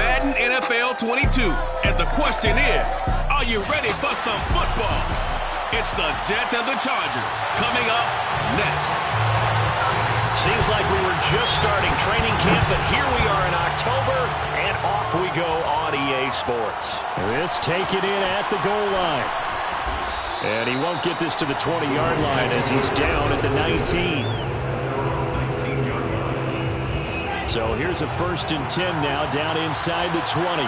Madden NFL 22. And the question is, are you ready for some football? It's the Jets and the Chargers coming up next. Seems like we were just starting training camp, but here we are in October, and off we go on EA Sports. This taken in at the goal line. And he won't get this to the 20-yard line as he's down at the 19. So here's a 1st and 10 now, down inside the 20.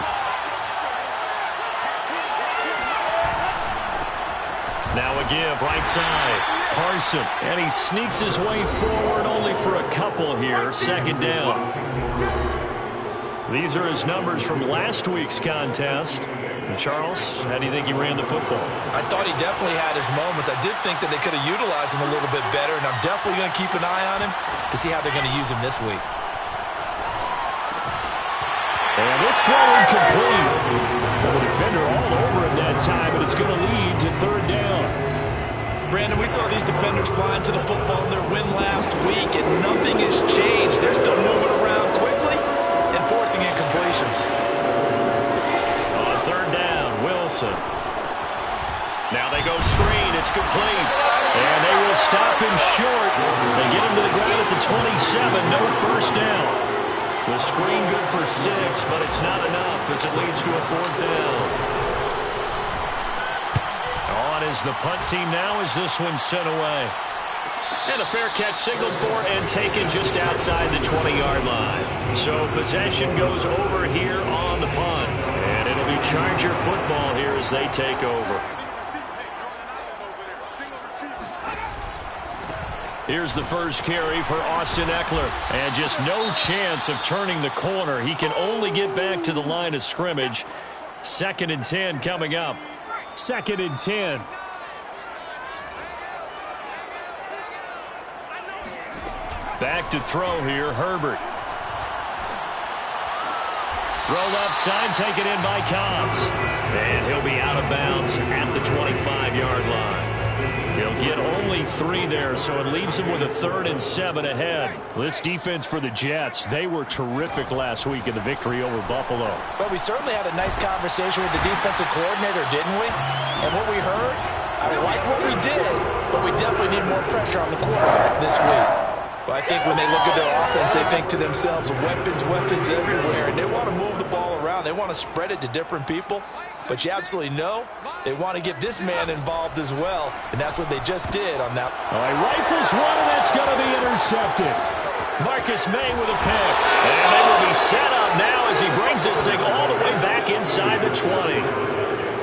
Now a give, right side. Carson, and he sneaks his way forward only for a couple here. 2nd down. These are his numbers from last week's contest. And Charles, how do you think he ran the football? I thought he definitely had his moments. I did think that they could have utilized him a little bit better, and I'm definitely going to keep an eye on him to see how they're going to use him this week. And this throw incomplete. The defender all over him that time, and it's going to lead to 3rd down. Brandon, we saw these defenders flying to the football in their win last week, and nothing has changed. They're still moving around quickly and forcing incompletions. On 3rd down, Wilson. Now they go screen. It's complete. And they will stop him short. They get him to the ground at the 27. No 1st down. The screen good for 6, but it's not enough as it leads to a 4th down. On is the punt team now as this one's sent away. And a fair catch signaled for and taken just outside the 20-yard line. So possession goes over here on the punt. And it'll be Charger football here as they take over. Here's the first carry for Austin Eckler. And just no chance of turning the corner. He can only get back to the line of scrimmage. 2nd and 10 coming up. 2nd and 10. Back to throw here, Herbert. Throw left side, taken in by Cobbs. And he'll be out of bounds at the 25-yard line. He'll get only 3 there, so it leaves him with a 3rd and 7 ahead. This defense for the Jets, they were terrific last week in the victory over Buffalo. But we certainly had a nice conversation with the defensive coordinator, didn't we? And what we heard, I like what we did, but we definitely need more pressure on the quarterback this week. But I think when they look at their offense, they think to themselves, weapons everywhere, and they want to move the ball around. They want to spread it to different people. But you absolutely know they want to get this man involved as well, and that's what they just did on that. All right, rifles one, and that's going to be intercepted. Marcus May with a pick. And they will be set up now as he brings this thing all the way back inside the 20.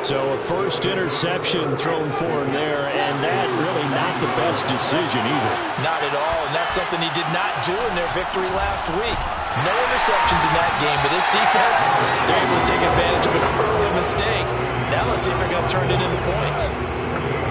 So a first interception thrown for him there, and that really not the best decision either. Not at all, and that's something he did not do in their victory last week. No interceptions in that game, but this defense, they're able to take advantage of an early mistake. Now let's see if they're going to turn it into points.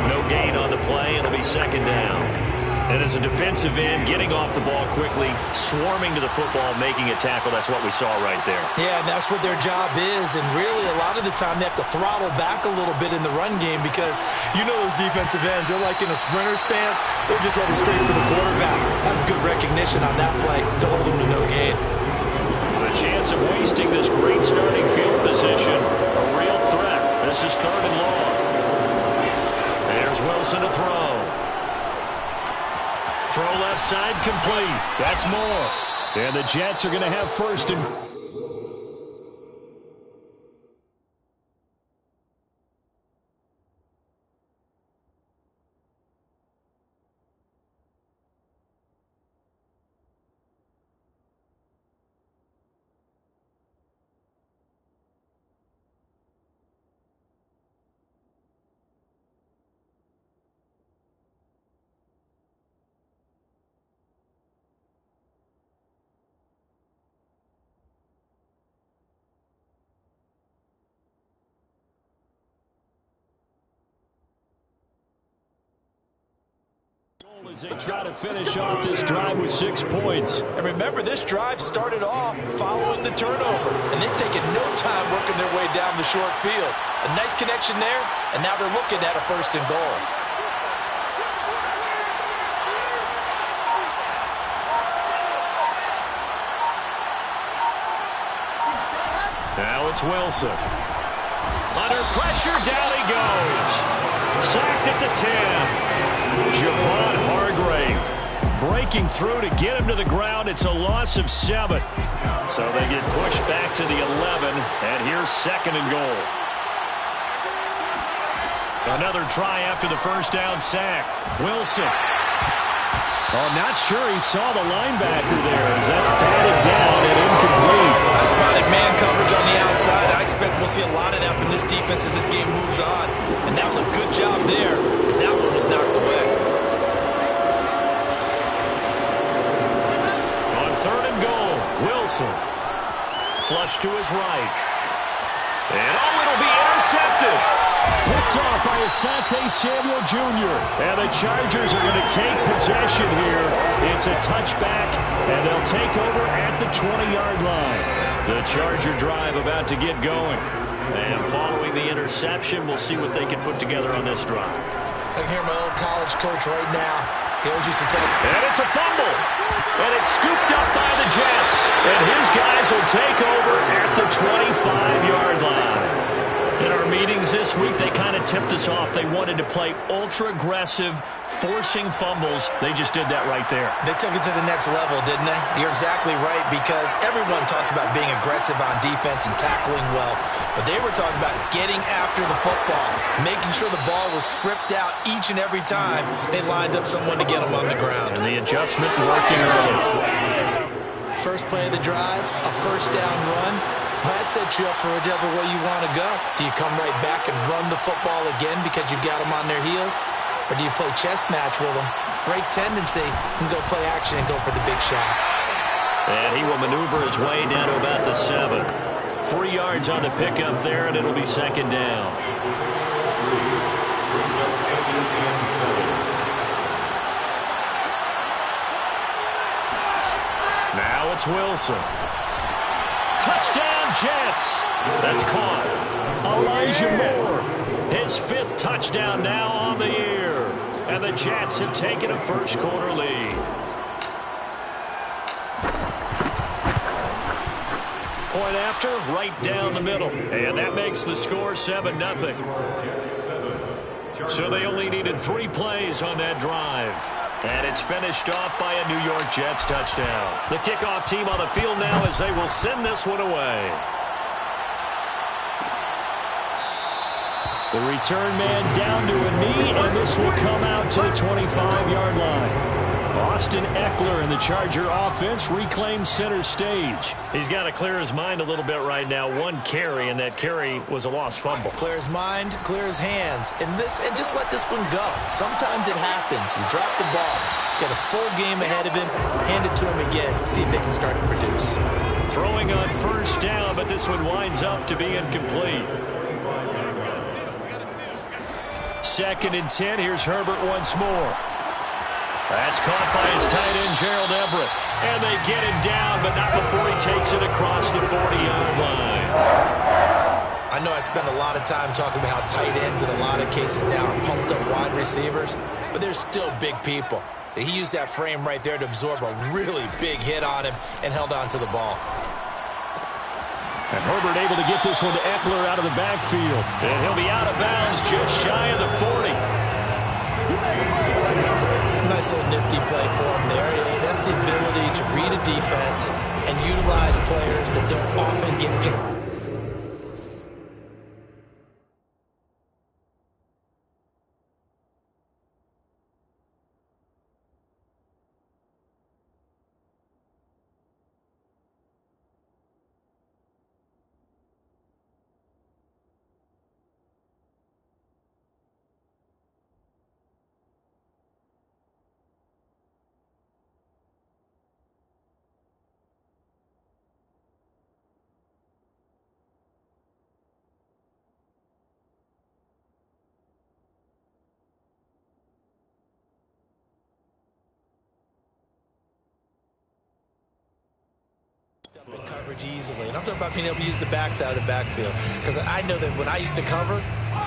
No gain on the play, and it'll be 2nd down. And as a defensive end, getting off the ball quickly, swarming to the football, making a tackle, that's what we saw right there. Yeah, that's what their job is, and really a lot of the time they have to throttle back a little bit in the run game because you know those defensive ends, they're like in a sprinter stance, they're just headed straight for the quarterback. That was good recognition on that play to hold them to no gain. The chance of wasting this great starting field position, a real threat. This is 3rd and long. There's Wilson to throw. Throw left side complete. That's more. And the Jets are going to have 1st and... As they try to finish off this drive with 6 points. And remember, this drive started off following the turnover, and they've taken no time working their way down the short field. A nice connection there, and now they're looking at a 1st and goal. Now it's Wilson. Under pressure, down he goes. Sacked at the 10. Javon Hargrave breaking through to get him to the ground. It's a loss of 7. So they get pushed back to the 11, and here's 2nd and goal. Another try after the first down sack. Wilson. Oh, not sure he saw the linebacker there as that's batted down and incomplete. I spotted man coverage on the outside. I expect we'll see a lot of that from this defense as this game moves on. And that was a good job there as that one was knocked away. On 3rd and goal, Wilson. Flush to his right. And it'll be intercepted. Picked off by Asante Samuel Jr. And the Chargers are going to take possession here. It's a touchback, and they'll take over at the 20-yard line. The Charger drive about to get going. And following the interception, we'll see what they can put together on this drive. I can hear my old college coach right now. He always used to tell me. And it's a fumble. And it's scooped up by the Jets. And his guys will take over at the 25-yard line. In our meetings this week, they kind of tipped us off. They wanted to play ultra-aggressive, forcing fumbles. They just did that right there. They took it to the next level, didn't they? You're exactly right, because everyone talks about being aggressive on defense and tackling well. But they were talking about getting after the football, making sure the ball was stripped out each and every time they lined up someone to get them on the ground. And the adjustment working early. First play of the drive, a first down run. Well, that sets you up for whichever way you want to go. Do you come right back and run the football again because you've got them on their heels? Or do you play chess match with them? Great tendency, and go play action and go for the big shot. And he will maneuver his way down to about the 7. 3 yards on the pickup there, and it'll be 2nd down. Now it's Wilson. Touchdown, Jets. That's caught. Elijah Moore. His 5th touchdown now on the year. And the Jets have taken a first-quarter lead. Point after, right down the middle. And that makes the score 7-0. So they only needed 3 plays on that drive. And it's finished off by a New York Jets touchdown. The kickoff team on the field now as they will send this one away. The return man down to a knee, and this will come out to the 25-yard line. Austin Eckler and the Charger offense reclaim center stage. He's got to clear his mind a little bit right now. 1 carry, and that carry was a lost fumble. Clear his mind, clear his hands, and just let this one go. Sometimes it happens. You drop the ball, got a full game ahead of him, hand it to him again, see if they can start to produce. Throwing on first down, but this one winds up to be incomplete. 2nd and 10. Here's Herbert once more. That's caught by his tight end, Gerald Everett. And they get him down, but not before he takes it across the 40-yard line. I know I spend a lot of time talking about how tight ends in a lot of cases now are pumped up wide receivers, but they're still big people. He used that frame right there to absorb a really big hit on him and held on to the ball. And Herbert able to get this one to Eckler out of the backfield. And he'll be out of bounds just shy of the 40. Nice little nifty play for him there. That's the ability to read a defense and utilize players that don't often get picked. In coverage easily, and I'm talking about being able to use the backside of the backfield, because I know that when I used to cover,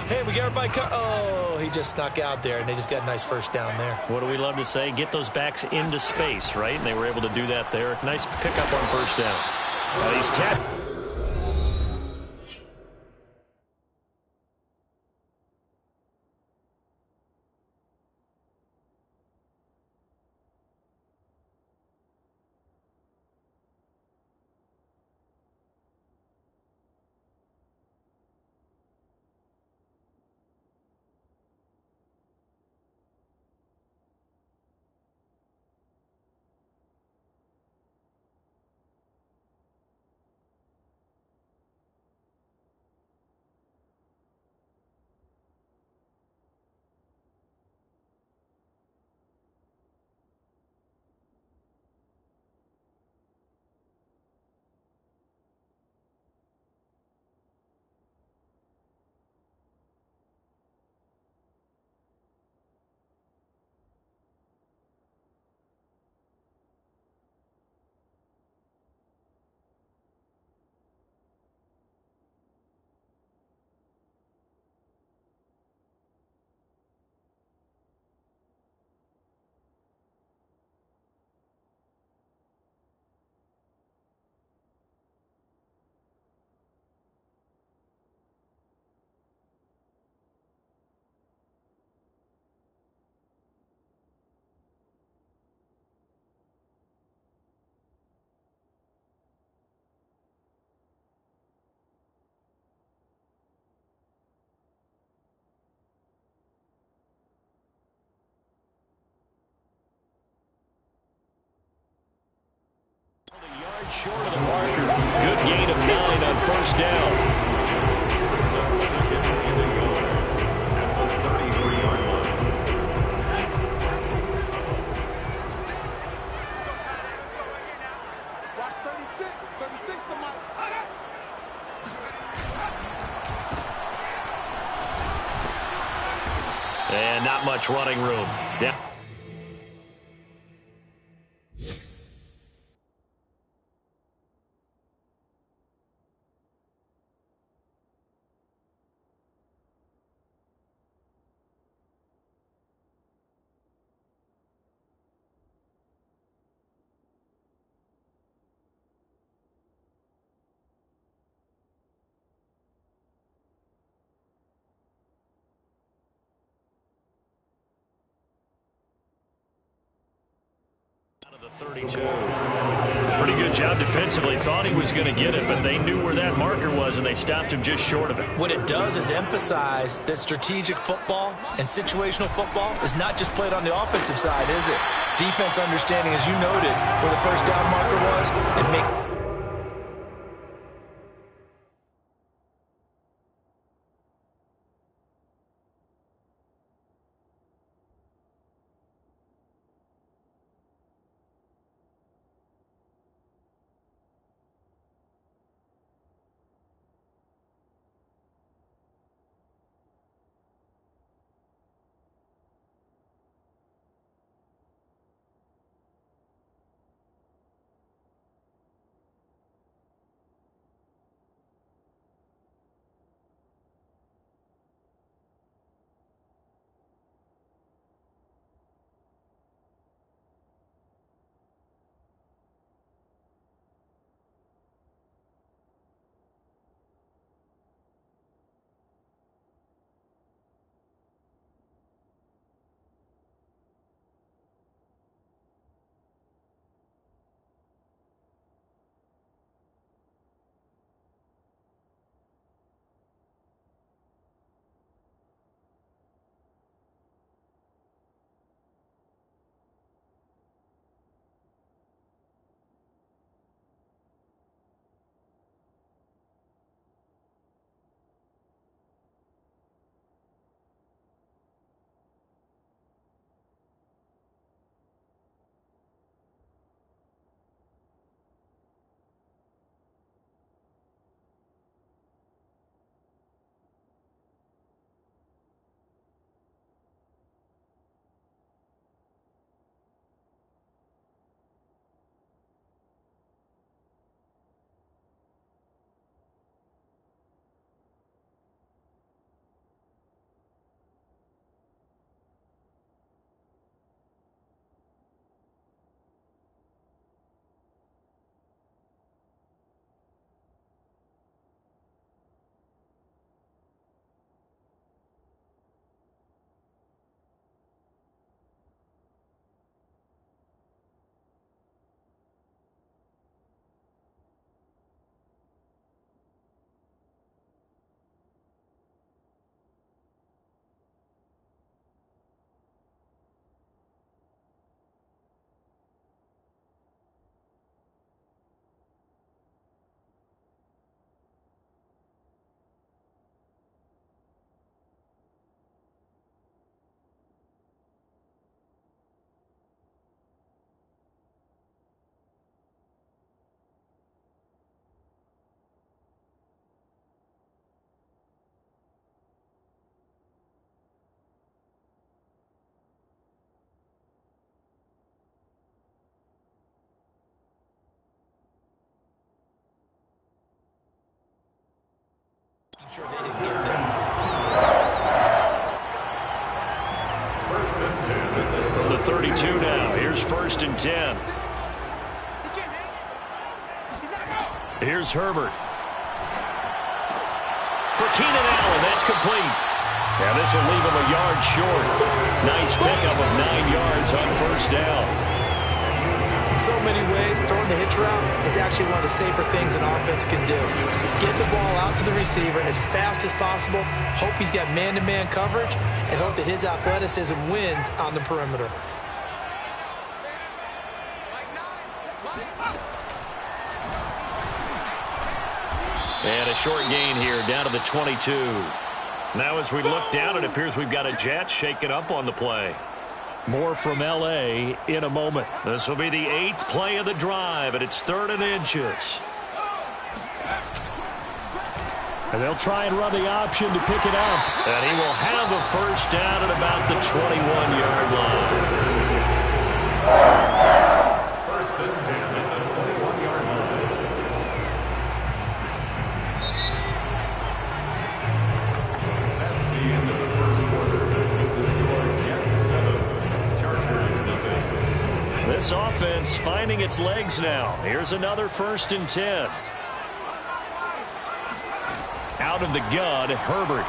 hey, we got everybody oh, he just snuck out there, and they just got a nice first down there. What do we love to say? Get those backs into space, right? And they were able to do that there. Nice pickup on first down. He's tapped. Short of the marker. Good gain of 9 on first down. Second and goal at the 33-yard line. Watch 36. 36 to Mike. And not much running room. Yeah. The 32. Pretty good job defensively. Thought he was going to get it, but they knew where that marker was, and they stopped him just short of it. What it does is emphasize that strategic football and situational football is not just played on the offensive side, is it? Defense understanding, as you noted, where the first down marker was, and make... Sure they didn't get there. First and 10. From the 32 now. Here's first and 10. Here's Herbert. For Keenan Allen, that's complete. Now this will leave him a yard short. Nice pickup of 9 yards on first down. In so many ways, throwing the hitch route is actually one of the safer things an offense can do. Get the ball out to the receiver as fast as possible, hope he's got man-to-man coverage, and hope that his athleticism wins on the perimeter. And a short gain here, down to the 22. Now as we look down, it appears we've got a Jet shaking up on the play. More from L.A. in a moment. This will be the 8th play of the drive, and it's 3rd and inches. And they'll try and run the option to pick it up. And he will have a first down at about the 21-yard line. First and 10 at the 21-yard line. That's the end of the first quarter. With the score, Jets 7, Chargers nothing. This offense finding its legs now. Here's another 1st and 10. Out of the gun, Herbert.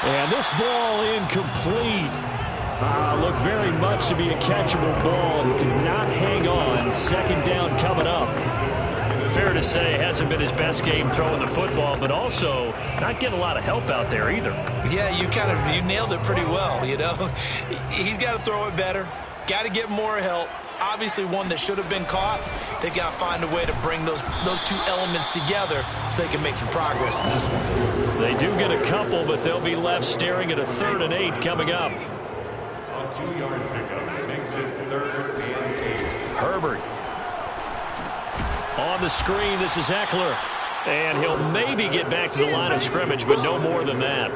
And this ball incomplete. Looked very much to be a catchable ball. Could not hang on. 2nd down coming up. Fair to say, hasn't been his best game throwing the football, but also not getting a lot of help out there either. Yeah, you nailed it pretty well, you know. He's got to throw it better. Got to get more help. Obviously one that should have been caught. They've got to find a way to bring those two elements together so they can make some progress in this one. They do get a couple, but they'll be left staring at a 3rd and 8 coming up. A 2-yard pickup makes it 3rd and 8. Herbert. On the screen, this is Eckler. And he'll maybe get back to the line of scrimmage, but no more than that.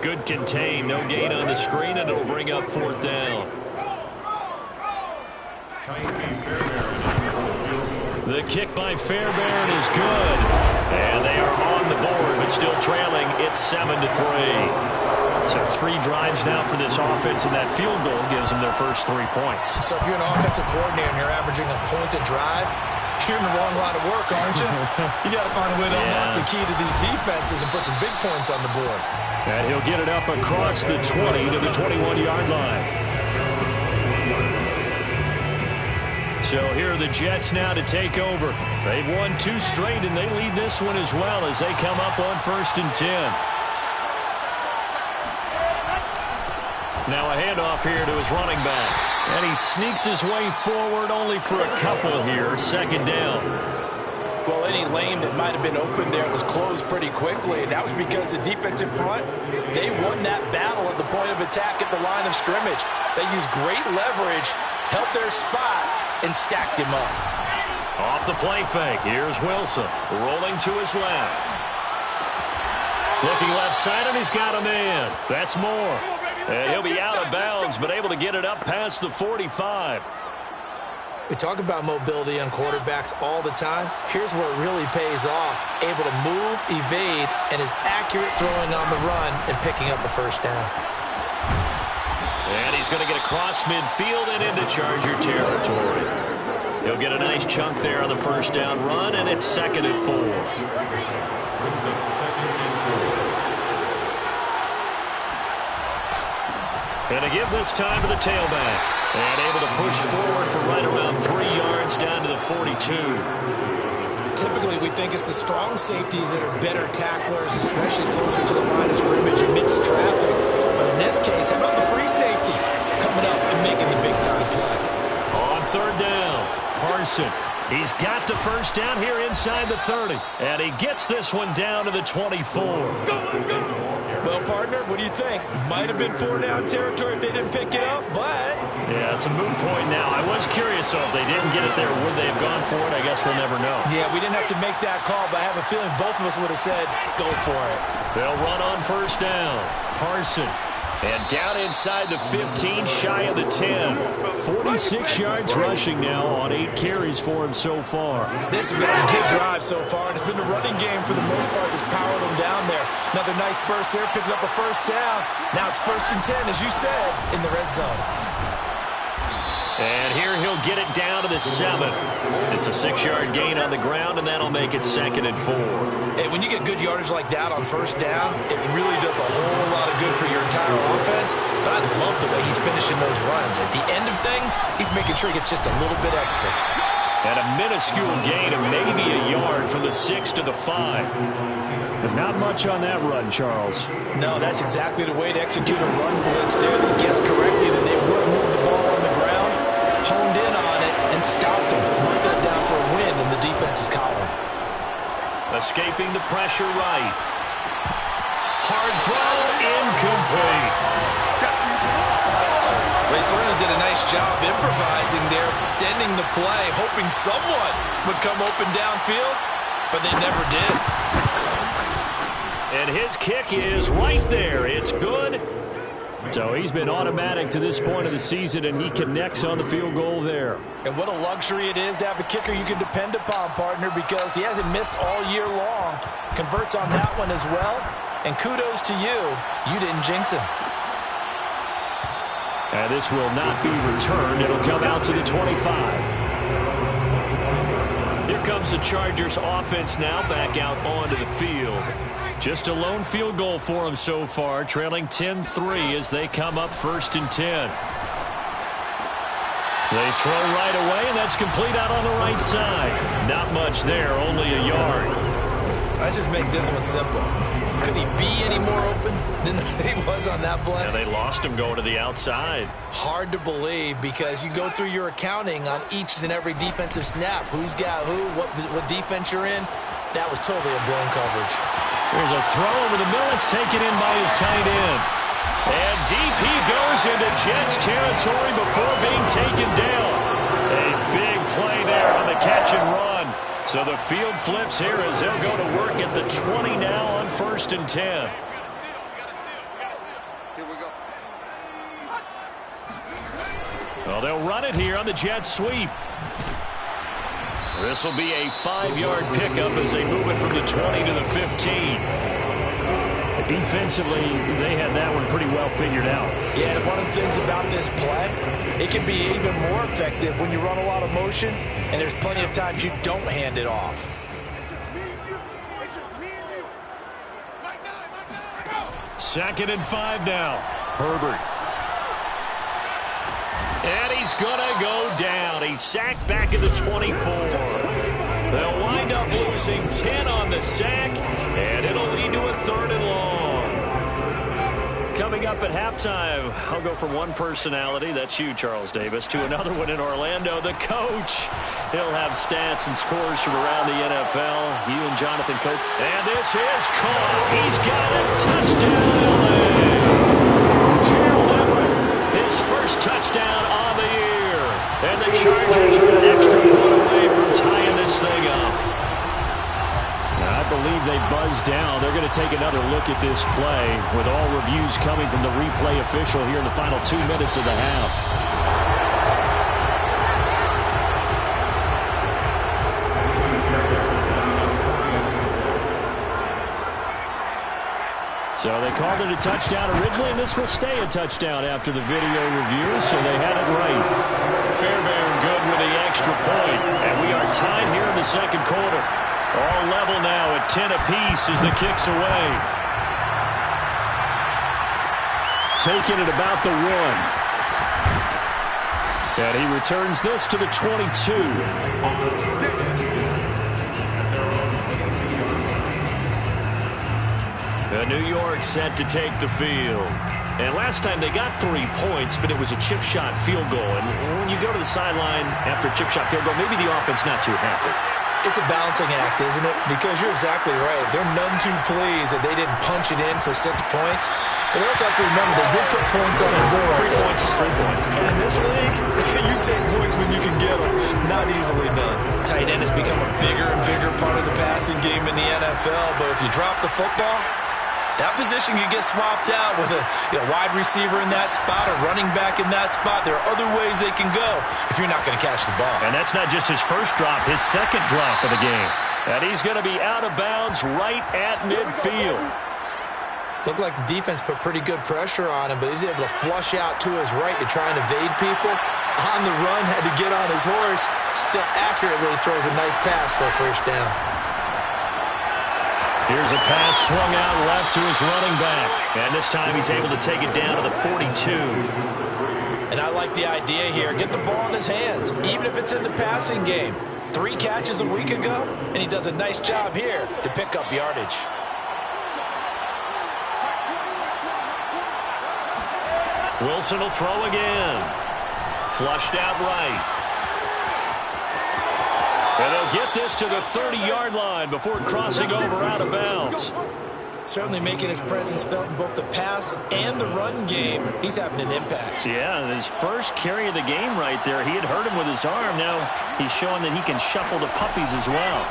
Good contain, no gain on the screen, and it'll bring up 4th down. The kick by Fairbairn is good. And they are on the board, but still trailing. It's 7-3. So 3 drives now for this offense, and that field goal gives them their first 3 points. So if you're an offensive coordinator and you're averaging a point a drive, you're in the wrong line of work, aren't you? You got to find a way to unlock the key to these defenses and put some big points on the board. And he'll get it up across the 20 to the 21-yard line. So here are the Jets now to take over. They've won 2 straight, and they lead this one as well as they come up on 1st and 10. Now a handoff here to his running back. And he sneaks his way forward only for a couple here. 2nd down. Well, any lane that might have been open there was closed pretty quickly, and that was because the defensive front, they won that battle at the point of attack at the line of scrimmage. They used great leverage, held their spot, and stacked him up. Off the play fake, here's Wilson, rolling to his left. Looking left side, and he's got a man. That's Moore. And he'll be out of bounds, but able to get it up past the 45. We talk about mobility on quarterbacks all the time. Here's where it really pays off. Able to move, evade, and is accurate throwing on the run and picking up a first down. And he's going to get across midfield and into Charger territory. He'll get a nice chunk there on the first down run, and it's 2nd and 4. Brings up 2nd and 4. And to give this time to the tailback. And able to push forward for right around 3 yards down to the 42. Typically, we think it's the strong safeties that are better tacklers, especially closer to the line of scrimmage amidst traffic. But in this case, how about the free safety coming up and making the big-time play? On 3rd down, Parson. He's got the first down here inside the 30. And he gets this one down to the 24. Well, partner, what do you think? Might have been 4-down territory if they didn't pick it up, but... Yeah, it's a moot point now. I was curious, so if they didn't get it there, would they have gone for it? I guess we'll never know. Yeah, we didn't have to make that call, but I have a feeling both of us would have said, go for it. They'll run on first down. Parson. And down inside the 15, shy of the 10. 46 yards rushing now on 8 carries for him so far. This has been a good drive so far, and it's been the running game for the most part that's powered them down there. Another nice burst there, picking up a first down. Now it's 1st and 10, as you said, in the red zone. And here he'll get it down to the 7. It's a 6-yard gain on the ground, and that'll make it 2nd and 4. Hey, when you get good yardage like that on first down, it really does a whole lot of good for your entire offense. But I love the way he's finishing those runs. At the end of things, he's making sure he gets just a little bit extra. And a minuscule gain of maybe a yard from the 6 to the 5. But not much on that run, Charles. No, that's exactly the way to execute a run blitz there. They guessed correctly that they would move the ball on the ground, honed in on it, and stopped him. Marked that down for a win in the defense's column. Escaping the pressure right. Hard throw, incomplete. They certainly did a nice job improvising there, extending the play, hoping someone would come open downfield, but they never did. And his kick is right there. It's good. So he's been automatic to this point of the season, and he connects on the field goal there. And what a luxury it is to have a kicker you can depend upon, partner, because he hasn't missed all year long. Converts on that one as well. And kudos to you. You didn't jinx him. And this will not be returned. It'll come out to the 25. Here comes the Chargers offense now back out onto the field. Just a lone field goal for them so far, trailing 10-3 as they come up 1st and 10. They throw right away, and that's complete out on the right side. Not much there, only a yard. Let's just make this one simple. Could he be any more open than he was on that play? And they lost him going to the outside. Hard to believe because you go through your accounting on each and every defensive snap. Who's got who, what defense you're in. That was totally a blown coverage. There's a throw over the middle. It's taken in by his tight end. And deep he goes into Jets territory before being taken down. A big play there on the catch and run. So the field flips here as they'll go to work at the 20 now on 1st and 10. Here we go. Well, they'll run it here on the Jets sweep. This will be a 5-yard pickup as they move it from the 20 to the 15. Defensively, they had that one pretty well figured out. Yeah, and one of the things about this play, it can be even more effective when you run a lot of motion, and there's plenty of times you don't hand it off. It's just me and you. It's just me and you. Right now, go. 2nd and 5 now. Herbert. And he's going to go down. He's sacked back at the 24. They'll wind up losing 10 on the sack, and it'll lead to a 3rd and long. Coming up at halftime, I'll go from one personality, that's you, Charles Davis, to another one in Orlando, the coach. He'll have stats and scores from around the NFL. You and Jonathan Coach. And this is caught. He's got a touchdown. Gerald Everett, his first touchdown on the year. And the Chargers are an extra point away from tying this thing up. I believe they buzzed down. They're going to take another look at this play with all reviews coming from the replay official here in the final 2 minutes of the half. So they called it a touchdown originally, and this will stay a touchdown after the video review, so they had it right. Fairbairn good with the extra point, and we are tied here in the 2nd quarter. All level now at 10 apiece as the kick's away. Taking it about the 1. And he returns this to the 22. New York set to take the field. And last time they got 3 points, but it was a chip shot field goal. And when you go to the sideline after a chip shot field goal, maybe the offense not too happy. It's a balancing act, isn't it? Because you're exactly right. They're none too pleased that they didn't punch it in for 6 points. But they also have to remember they did put points on the board. 3 points is 3 points. And in this league, you take points when you can get them. Not easily done. Tight end has become a bigger and bigger part of the passing game in the NFL. But if you drop the football, that position can get swapped out with a wide receiver in that spot, a running back in that spot. There are other ways they can go if you're not going to catch the ball. And that's not just his first drop, his 2nd drop of the game. And he's going to be out of bounds right at midfield. Looked like the defense put pretty good pressure on him, but he's able to flush out to his right to try and evade people. On the run, had to get on his horse. Still accurately throws a nice pass for a first down. Here's a pass swung out left to his running back. And this time he's able to take it down to the 42. And I like the idea here. Get the ball in his hands, even if it's in the passing game. 3 catches a week ago, and he does a nice job here to pick up yardage. Wilson will throw again. Flushed out right. And they'll get this to the 30-yard line before crossing over out of bounds. Certainly making his presence felt in both the pass and the run game. He's having an impact. Yeah, his first carry of the game right there. He had hurt him with his arm. Now he's showing that he can shuffle the puppies as well.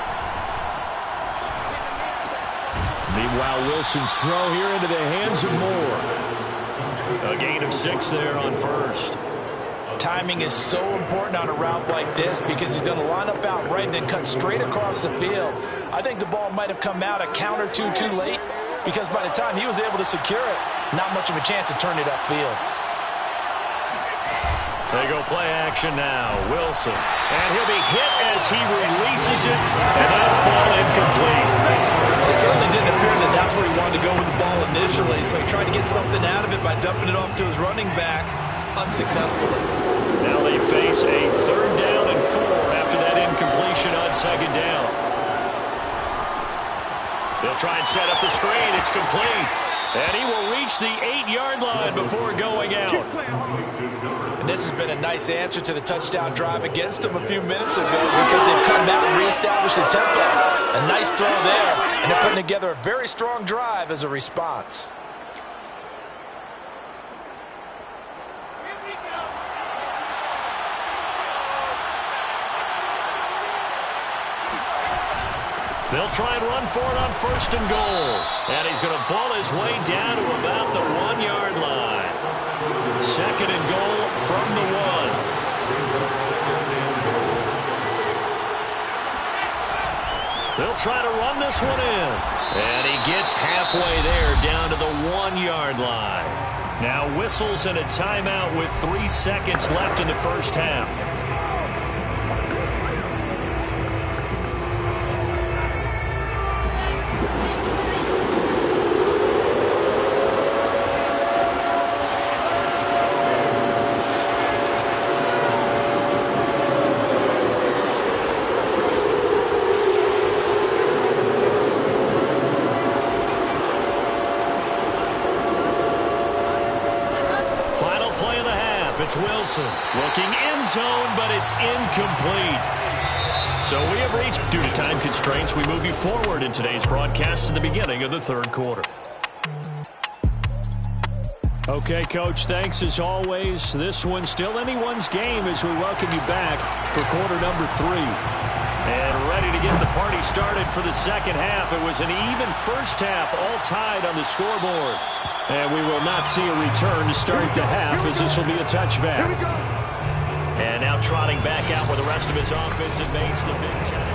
Meanwhile, Wilson's throw here into the hands of Moore. A gain of 6 there on first. Timing is so important on a route like this because he's going to line up out right and then cut straight across the field. I think the ball might have come out a count or two too late because by the time he was able to secure it, not much of a chance to turn it upfield. They go play action now. Wilson. And he'll be hit as he releases it, and that'll fall incomplete. It certainly didn't appear that that's where he wanted to go with the ball initially, so he tried to get something out of it by dumping it off to his running back unsuccessfully. Now they face a 3rd down and 4 after that incompletion on 2nd down. They'll try and set up the screen. It's complete. And he will reach the 8-yard line before going out. And this has been a nice answer to the touchdown drive against him a few minutes ago because they've come out and reestablished the tempo. A nice throw there, and they're putting together a very strong drive as a response. They'll try and run for it on 1st and goal. And he's going to ball his way down to about the 1-yard line. 2nd and goal from the 1. They'll try to run this one in. And he gets halfway there down to the 1-yard line. Now whistles and a timeout with 3 seconds left in the first half. It's Wilson looking end zone, but it's incomplete. So we have reached, due to time constraints, we move you forward in today's broadcast to the beginning of the 3rd quarter. Okay, Coach, thanks as always. This one's still anyone's game as we welcome you back for quarter number 3. And ready to get the party started for the 2nd half. It was an even first half, all tied on the scoreboard. And we will not see a return to start the half as this will be a touchback. And now trotting back out with the rest of his offensive mates, the Big Ten.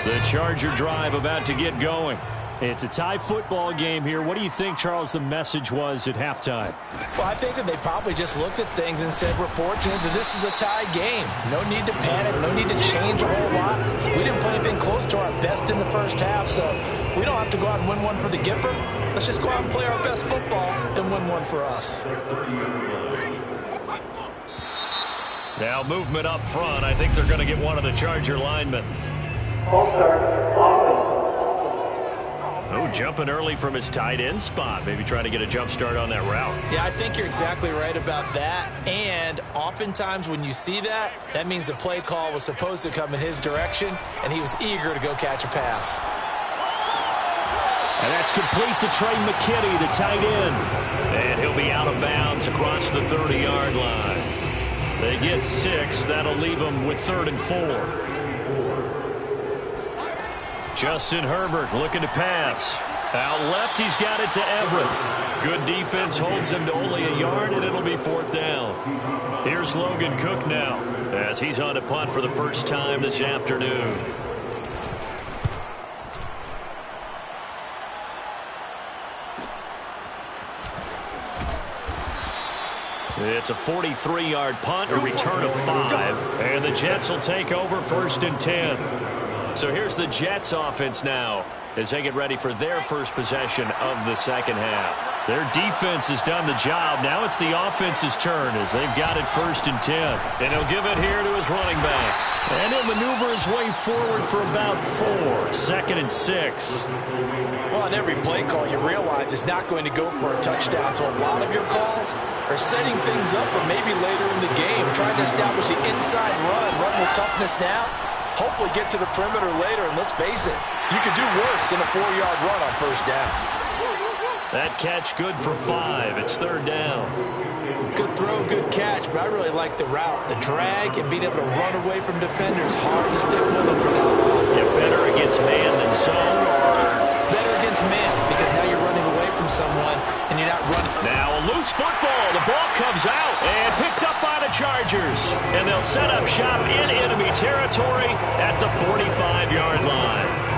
The Charger drive about to get going. It's a tie football game here. What do you think, Charles, the message was at halftime? Well, I think that they probably just looked at things and said, we're fortunate that this is a tie game. No need to panic, no need to change a whole lot. We didn't play anything close to our best in the first half, so we don't have to go out and win one for the Gipper. Let's just go out and play our best football and win one for us. Now movement up front. I think they're going to get one of the Charger linemen. Oh, jumping early from his tight end spot. Maybe trying to get a jump start on that route. Yeah, I think you're exactly right about that. And oftentimes when you see that, that means the play call was supposed to come in his direction, and he was eager to go catch a pass. And that's complete to Trey McKinney, the tight end. And he'll be out of bounds across the 30-yard line. They get 6. That'll leave them with 3rd and 4. Justin Herbert looking to pass. Out left, he's got it to Everett. Good defense holds him to only a yard, and it'll be 4th down. Here's Logan Cook now as he's on a punt for the first time this afternoon. It's a 43-yard punt, a return of 5, and the Jets will take over 1st and 10. So here's the Jets offense now as they get ready for their first possession of the 2nd half. Their defense has done the job. Now it's the offense's turn as they've got it 1st and 10. And he'll give it here to his running back. And he'll maneuver his way forward for about 4. 2nd and 6. Well, on every play call, you realize it's not going to go for a touchdown. So a lot of your calls are setting things up for maybe later in the game, trying to establish the inside run with toughness now. Hopefully get to the perimeter later, and let's face it, you could do worse than a 4-yard run on 1st down. That catch good for 5. It's 3rd down. Good throw, good catch, but I really like the route. The drag and being able to run away from defenders, hard to stick with them for that long. Yeah, better against man than zone, or better against man, because now you're running away from someone and you're not running. Now a loose football. The ball comes out and picked up by the Chargers. And they'll set up shop in enemy territory at the 45-yard line.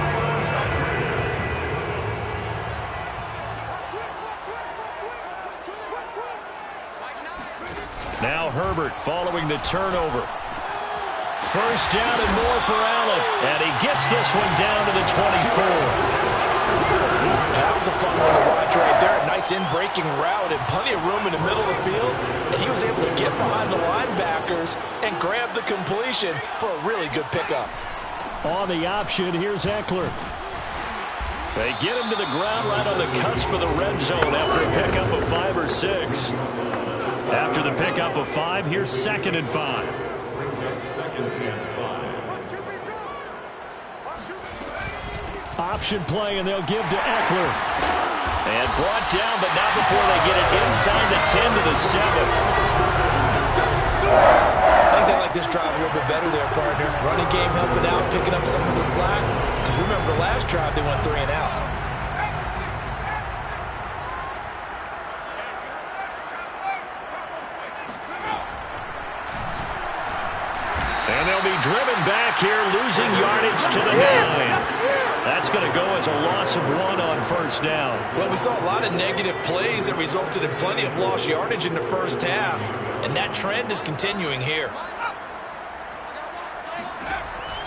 Now Herbert following the turnover. 1st down and more for Allen. And he gets this one down to the 24. That was a fun one to watch right there. A nice in-breaking route and plenty of room in the middle of the field. And he was able to get behind the linebackers and grab the completion for a really good pickup. On the option, here's Eckler. They get him to the ground right on the cusp of the red zone after a pickup of 5 or 6. After the pickup of 5, here's 2nd and 5. Brings up 2nd and 5. Option play, and they'll give to Eckler. And brought down, but not before they get it inside the 10 to the 7. I think they like this drive a little bit better there, partner. Running game helping out, picking up some of the slack. Because remember, the last drive they went 3 and out. And they'll be driven back here, losing yardage to the 9. That's going to go as a loss of 1 on 1st down. Well, we saw a lot of negative plays that resulted in plenty of lost yardage in the 1st half. And that trend is continuing here.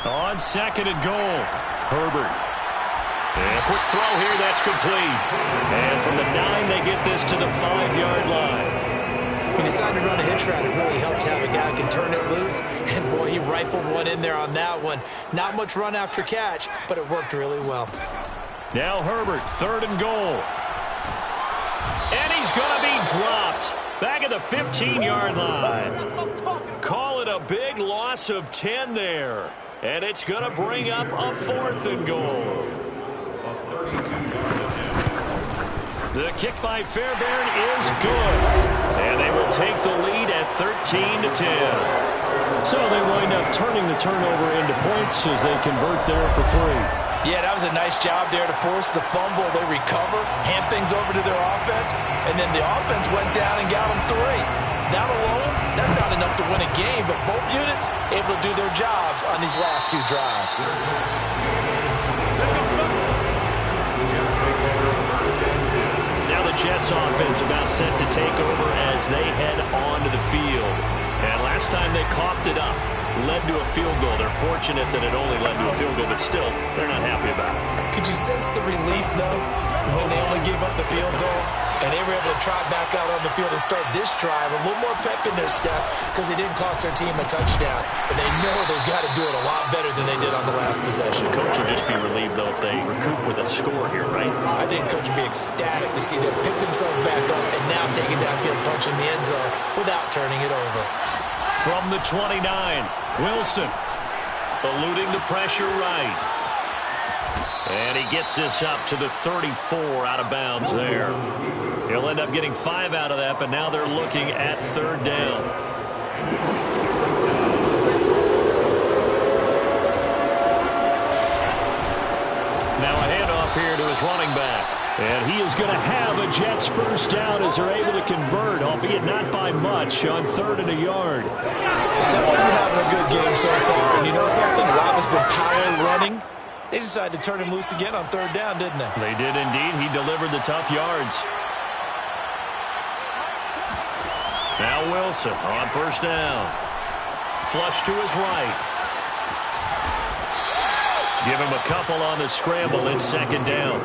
On 2nd and goal, Herbert. And a quick throw here, that's complete. And from the 9, they get this to the 5-yard line. He decided to run a hitch route. It really helps to have a guy who can turn it loose. And, boy, he rifled one in there on that one. Not much run after catch, but it worked really well. Now Herbert, 3rd and goal. And he's going to be dropped. Back at the 15-yard line. Call it a big loss of 10 there. And it's going to bring up a 4th and goal. The kick by Fairbairn is good. And they will take the lead at 13 to 10. So they wind up turning the turnover into points as they convert there for 3. Yeah, that was a nice job there to force the fumble. They recover, hand things over to their offense, and then the offense went down and got them 3. That alone, that's not enough to win a game, but both units able to do their jobs on these last 2 drives. Now the Jets offense about set to take over as they head onto the field. And last time they coughed it up, led to a field goal. They're fortunate that it only led to a field goal, but still, they're not happy about it. Could you sense the relief, though, when they only gave up the field goal? And they were able to trot back out on the field and start this drive. A little more pep in their step because they didn't cost their team a touchdown. But they know they've got to do it a lot better than they did on the last possession. The coach will just be relieved, though, if they recoup with a score here, right? I think the coach will be ecstatic to see them pick themselves back up and now take it downfield, punch in the end zone without turning it over. From the 29, Wilson eluding the pressure right. And he gets this up to the 34 out of bounds there. He'll end up getting 5 out of that, but now they're looking at 3rd down. Now a handoff here to his running back. And he is going to have a Jets 1st down as they're able to convert, albeit not by much, on 3rd and a yard. Someone's been having a good game so far, and you know something? Rob has been power running. They decided to turn him loose again on 3rd down, didn't they? They did indeed. He delivered the tough yards. Now Wilson on 1st down. Flush to his right. Give him a couple on the scramble in 2nd down.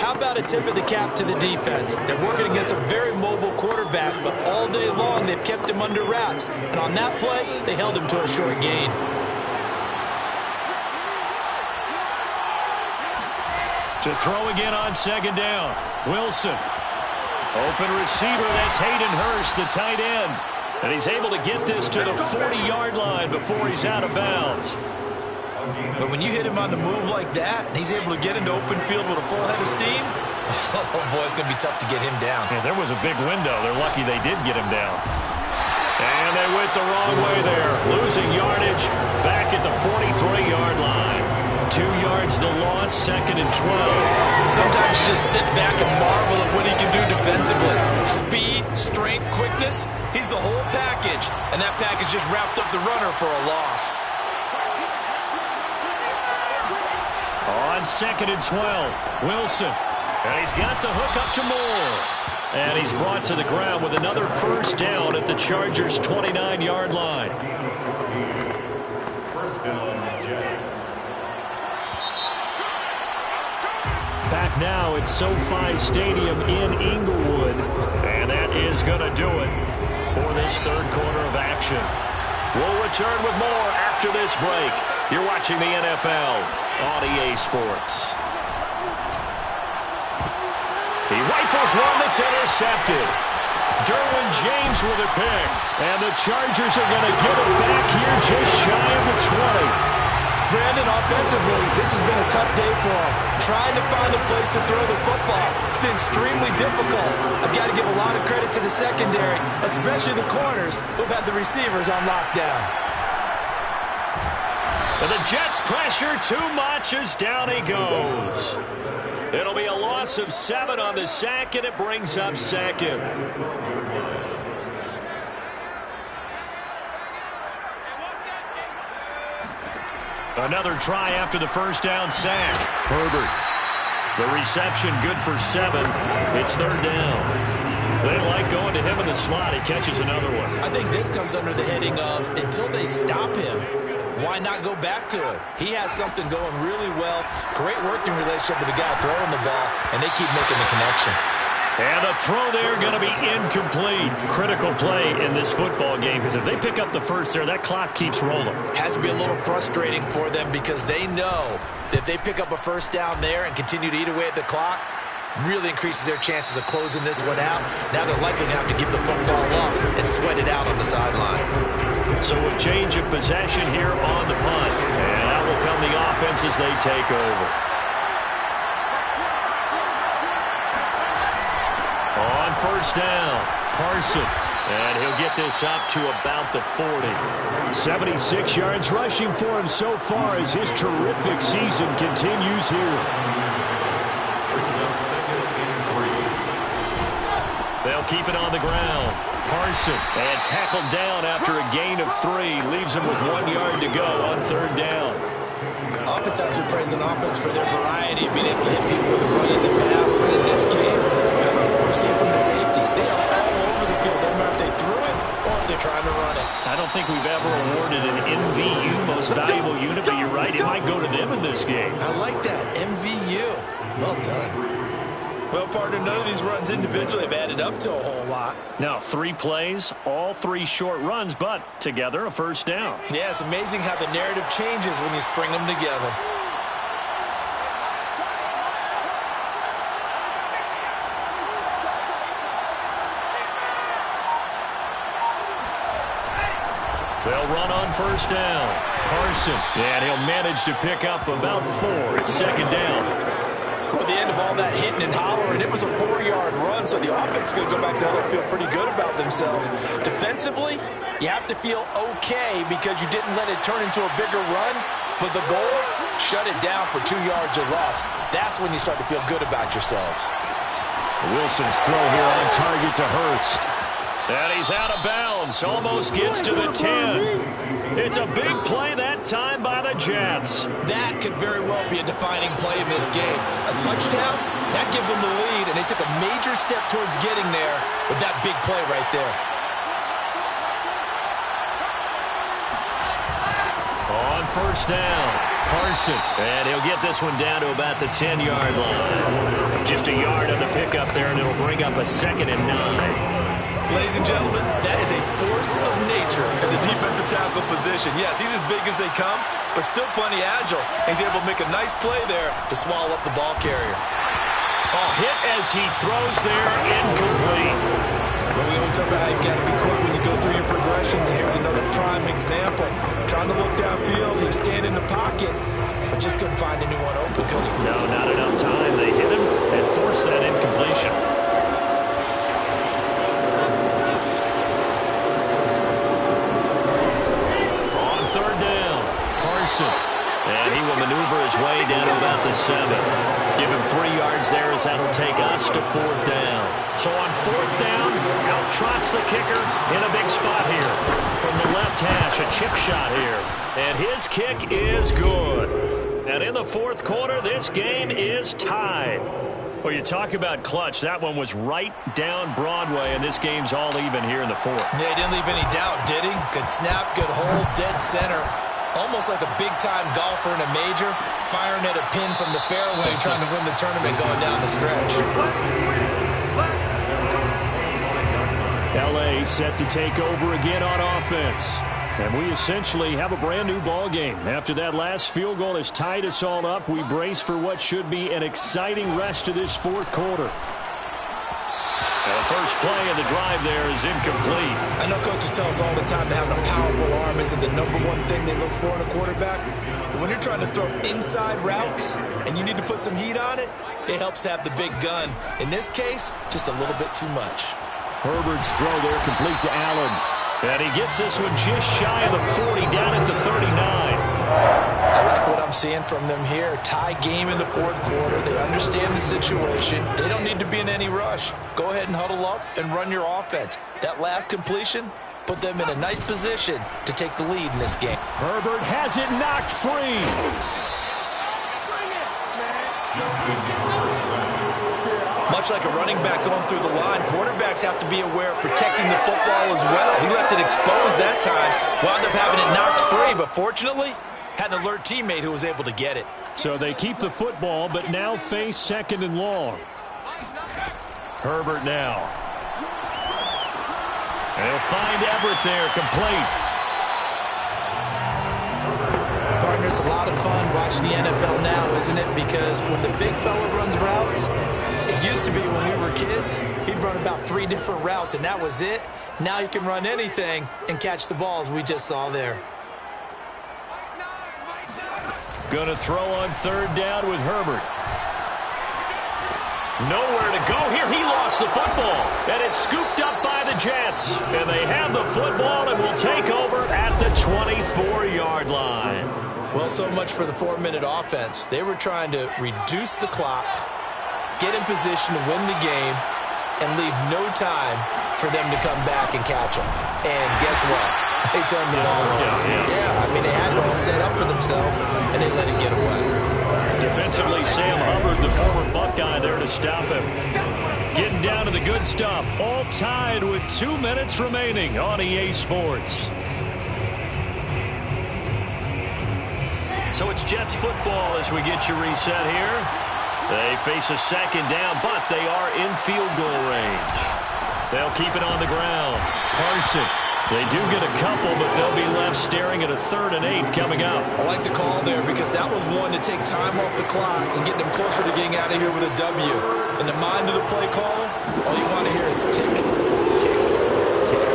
How about a tip of the cap to the defense? They're working against a very mobile quarterback, but all day long they've kept him under wraps. And on that play, they held him to a short gain. To throw again on second down. Wilson. Open receiver, that's Hayden Hurst, the tight end. And he's able to get this to the 40-yard line before he's out of bounds. But when you hit him on the move like that, and he's able to get into open field with a full head of steam, oh boy, it's going to be tough to get him down. Yeah, there was a big window. They're lucky they did get him down. And they went the wrong way there. Losing yardage back at the 43-yard line. 2 yards the loss, 2nd and 12. Sometimes you just sit back and marvel at what he can do defensively. Speed, strength, quickness, he's the whole package. And that package just wrapped up the runner for a loss. On 2nd and 12, Wilson. And he's got the hook up to Moore. And he's brought to the ground with another first down at the Chargers' 29-yard line. First down, Jets. Back now at SoFi Stadium in Inglewood. And that is going to do it for this third quarter of action. We'll return with more after this break. You're watching the NFL on EA Sports. He rifles one that's intercepted. Derwin James with a pick. And the Chargers are going to get it back here just shy of the 20. Brandon, offensively, this has been a tough day for him. Trying to find a place to throw the football. It's been extremely difficult. I've got to give a lot of credit to the secondary, especially the corners who've had the receivers on lockdown. And the Jets pressure too much as down he goes. It'll be a loss of 7 on the sack, and it brings up 2nd. Another try after the first down sack. Herbert. The reception good for 7. It's 3rd down. They like going to him in the slot. He catches another one. I think this comes under the heading of until they stop him, why not go back to it? He has something going really well. Great working relationship with the guy throwing the ball, and they keep making the connection. And the throw there going to be incomplete. Critical play in this football game, because if they pick up the first there, that clock keeps rolling. Has to be a little frustrating for them because they know that if they pick up a first down there and continue to eat away at the clock, really increases their chances of closing this one out. Now they're likely to have to give the football up and sweat it out on the sideline. So a change of possession here on the punt. And out will come the offense as they take over. On first down, Parson. And he'll get this up to about the 40. 76 yards rushing for him so far as his terrific season continues here. Brings up 2nd and 3. They'll keep it on the ground. Parson, and tackled down after a gain of 3. Leaves him with 1 yard to go on 3rd down. Oftentimes we praise an offense for their variety of being able to hit people with a run in the pass, but in this game, how about what we're seeing from the safeties? They are all over the field. Doesn't matter if they threw it or if they're trying to run it. I don't think we've ever awarded an MVU, most valuable unit, but you're right, it might go to them in this game. I like that, MVU. Well done. Well, partner, none of these runs individually have added up to a whole lot. Now, 3 plays, all 3 short runs, but together a first down. Yeah, it's amazing how the narrative changes when you string them together. They'll run on first down. Carson, and he'll manage to pick up about 4. It's 2nd down. Well, the end of all that hitting and hollering, it was a 4-yard run, so the offense is going to go back down and feel pretty good about themselves. Defensively, you have to feel okay because you didn't let it turn into a bigger run, but the goal, shut it down for 2 yards or less. That's when you start to feel good about yourselves. Wilson's throw here on target to Hurst. And he's out of bounds, almost gets to the 10. It's a big play that time by the Jets. That could very well be a defining play in this game. A touchdown, that gives them the lead, and they took a major step towards getting there with that big play right there. On first down. Carson. And he'll get this one down to about the 10-yard line. Just a yard on the pickup there, and it'll bring up a 2nd and 9. Ladies and gentlemen, that is a force of nature in the defensive tackle position. Yes, he's as big as they come, but still plenty agile. He's able to make a nice play there to swallow up the ball carrier. Oh, hit as he throws there, incomplete. But we always talk about how you've got to be quick when you go through your progressions, and here's another prime example. Trying to look downfield, he was standing in the pocket, but just couldn't find anyone open, could he? No, not enough time. They hit him and forced that incompletion. On 3rd down, Carson. And he will maneuver his way down to about the 7. Give him 3 yards there as that'll take us to 4th down. So on 4th down, out trots the kicker in a big spot here. From the left hash, a chip shot here. And his kick is good. And in the 4th quarter, this game is tied. Well, you talk about clutch. That one was right down Broadway, and this game's all even here in the 4th. Yeah, he didn't leave any doubt, did he? Good snap, good hold, dead center. Almost like a big-time golfer in a major, firing at a pin from the fairway, trying to win the tournament going down the stretch. L.A. set to take over again on offense. And we essentially have a brand-new ball game. After that last field goal has tied us all up, we brace for what should be an exciting rest of this 4th quarter. The first play of the drive there is incomplete. I know coaches tell us all the time that having a powerful arm isn't the #1 thing they look for in a quarterback. But when you're trying to throw inside routes and you need to put some heat on it, it helps have the big gun. In this case, just a little bit too much. Herbert's throw there complete to Allen. And he gets this one just shy of the 40, down at the 39. I like what I'm seeing from them here. Tie game in the 4th quarter. They understand the situation. They don't need to be in any rush. Go ahead and huddle up and run your offense. That last completion put them in a nice position to take the lead in this game. Herbert has it knocked free. Much like a running back going through the line, quarterbacks have to be aware of protecting the football as well. He left it exposed that time, wound up having it knocked free, but fortunately, had an alert teammate who was able to get it. So they keep the football, but now face 2nd and long. Herbert now. And he'll find Everett there, complete. Partner, it's a lot of fun watching the NFL now, isn't it? Because when the big fella runs routes, it used to be when we were kids, he'd run about 3 different routes, and that was it. Now he can run anything and catch the balls we just saw there. Going to throw on 3rd down with Herbert. Nowhere to go here. He lost the football, and it's scooped up by the Jets. And they have the football and will take over at the 24-yard line. Well, so much for the 4-minute offense. They were trying to reduce the clock, get in position to win the game, and leave no time for them to come back and catch them. And guess what? They turned the ball over. Yeah, I mean, they had it all set up for themselves, and they let it get away. Defensively, Sam Hubbard, the former Buckeye, there to stop him. Getting down to the good stuff. All tied with 2 minutes remaining on EA Sports. So it's Jets football as we get you reset here. They face a 2nd down, but they are in field goal range. They'll keep it on the ground. Carson. They do get a couple, but they'll be left staring at a 3rd and 8 coming up. I like the call there because that was one to take time off the clock and get them closer to getting out of here with a W. In the mind of the play caller, all you want to hear is tick, tick, tick.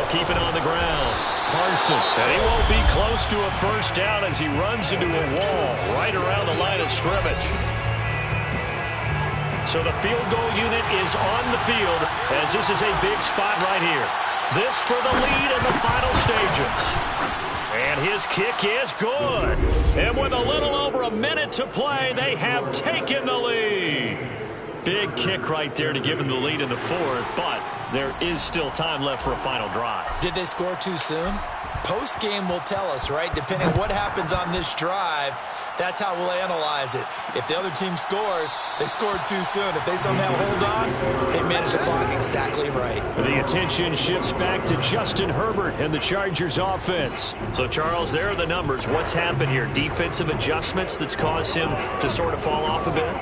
Keep it on the ground. Carson. And he won't be close to a first down as he runs into a wall right around the line of scrimmage. So the field goal unit is on the field as this is a big spot right here. This for the lead in the final stages. And his kick is good. And with a little over a minute to play, they have taken the lead. Big kick right there to give them the lead in the 4th, but there is still time left for a final drive. Did they score too soon? Post-game will tell us, right? Depending on what happens on this drive, that's how we'll analyze it. If the other team scores, they scored too soon. If they somehow hold on, they manage the clock exactly right. The attention shifts back to Justin Herbert and the Chargers offense. So, Charles, there are the numbers. What's happened here? Defensive adjustments that's caused him to sort of fall off a bit?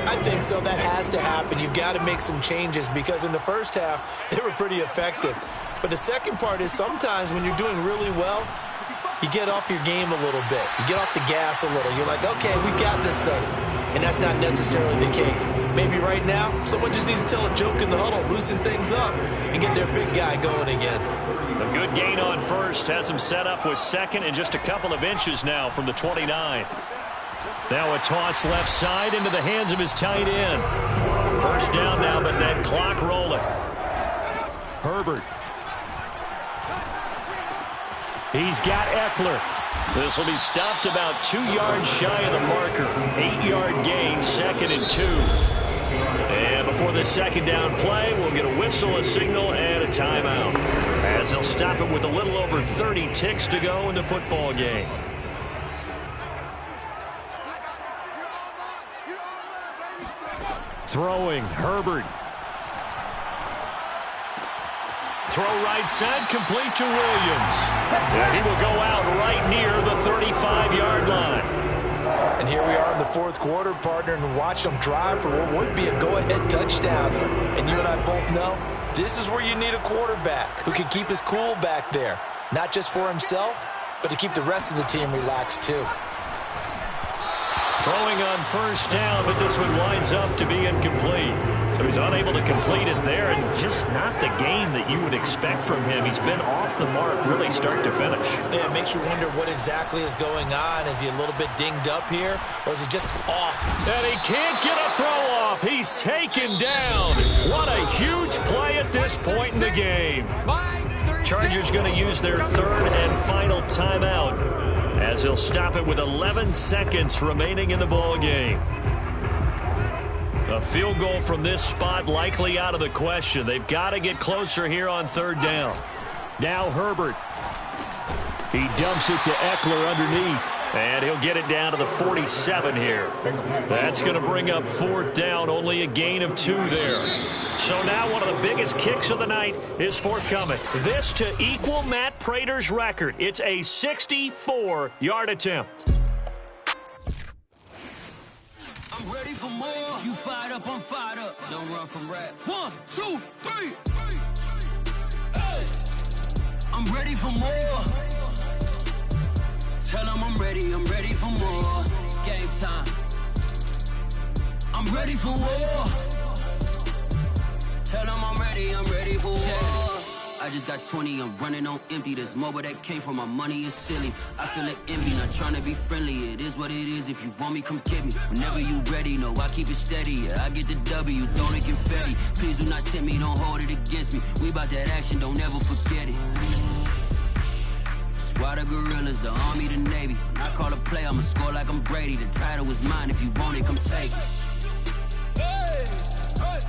I think so. That has to happen. You've got to make some changes because in the first half, they were pretty effective. But the second part is sometimes when you're doing really well, you get off your game a little bit. You get off the gas a little. You're like, okay, we've got this thing. And that's not necessarily the case. Maybe right now, someone just needs to tell a joke in the huddle, loosen things up, and get their big guy going again. A good gain on first has him set up with second and just a couple of inches now from the 29. Now a toss left side into the hands of his tight end. First down now, but that clock rolling. Herbert. He's got Eckler. This will be stopped about 2 yards shy of the marker. 8-yard gain, 2nd and 2. And before the second down play, we'll get a whistle, a signal, and a timeout. As they'll stop it with a little over 30 ticks to go in the football game. Throwing, Herbert. Throw right side, complete to Williams. And he will go out right near the 35-yard line. And here we are in the fourth quarter, partner, and watch them drive for what would be a go-ahead touchdown. And you and I both know this is where you need a quarterback who can keep his cool back there. Not just for himself, but to keep the rest of the team relaxed too. Throwing on first down, but this one winds up to be incomplete. So he's unable to complete it there, and just not the game that you would expect from him. He's been off the mark really start to finish. Yeah, it makes you wonder what exactly is going on. Is he a little bit dinged up here, or is he just off? And he can't get a throw off. He's taken down. What a huge play at this point in the game. Chargers going to use their third and final timeout as he'll stop it with 11 seconds remaining in the ball game. A field goal from this spot likely out of the question. They've got to get closer here on third down. Now Herbert. He dumps it to Eckler underneath. And he'll get it down to the 47 here. That's going to bring up fourth down, only a gain of 2 there. So now one of the biggest kicks of the night is forthcoming. This to equal Matt Prater's record. It's a 64-yard attempt. I'm ready for more. You fired up, I'm fired up. Don't run from rap. 1, 2, 3. Hey. I'm ready for more. Tell them I'm ready for more. Game time. I'm ready for war. Tell them I'm ready for war. I just got 20, I'm running on empty. This mobile that came from my money is silly. I feel it envy, not trying to be friendly. It is what it is, if you want me, come get me. Whenever you ready, no, I keep it steady. Yeah, I get the W, throw the confetti. Please do not tempt me, don't hold it against me. We about that action, don't ever forget it. Squad of gorillas, the army, the navy. When I call a play, I'ma score like I'm Brady. The title is mine, if you want it, come take it.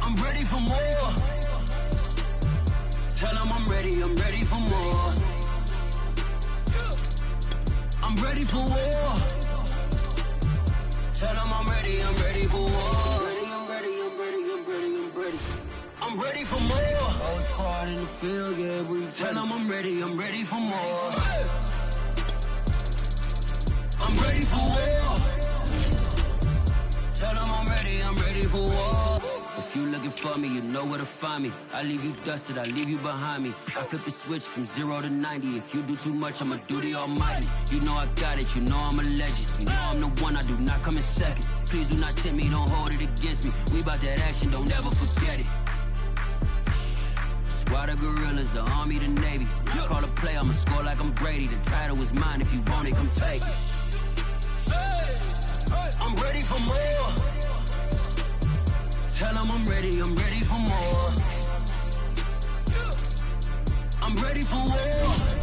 I'm ready for more. Tell them I'm ready for more. I'm ready for war. Tell them I'm ready for war. I'm ready for more. Whole squad in the field, yeah, we tell them I'm ready for more. I'm ready for war. Tell them I'm ready for war. If you looking for me, you know where to find me. I leave you dusted, I leave you behind me. I flip the switch from 0 to 90. If you do too much, I'ma do the almighty. You know I got it, you know I'm a legend. You know I'm the one, I do not come in second. Please do not tempt me, don't hold it against me. We about that action, don't ever forget it. Squad of gorillas, the army, the navy. When I call a play, I'ma score like I'm Brady. The title is mine, if you want it, come take it. I'm ready for more. Tell them I'm ready for more. I'm ready for war.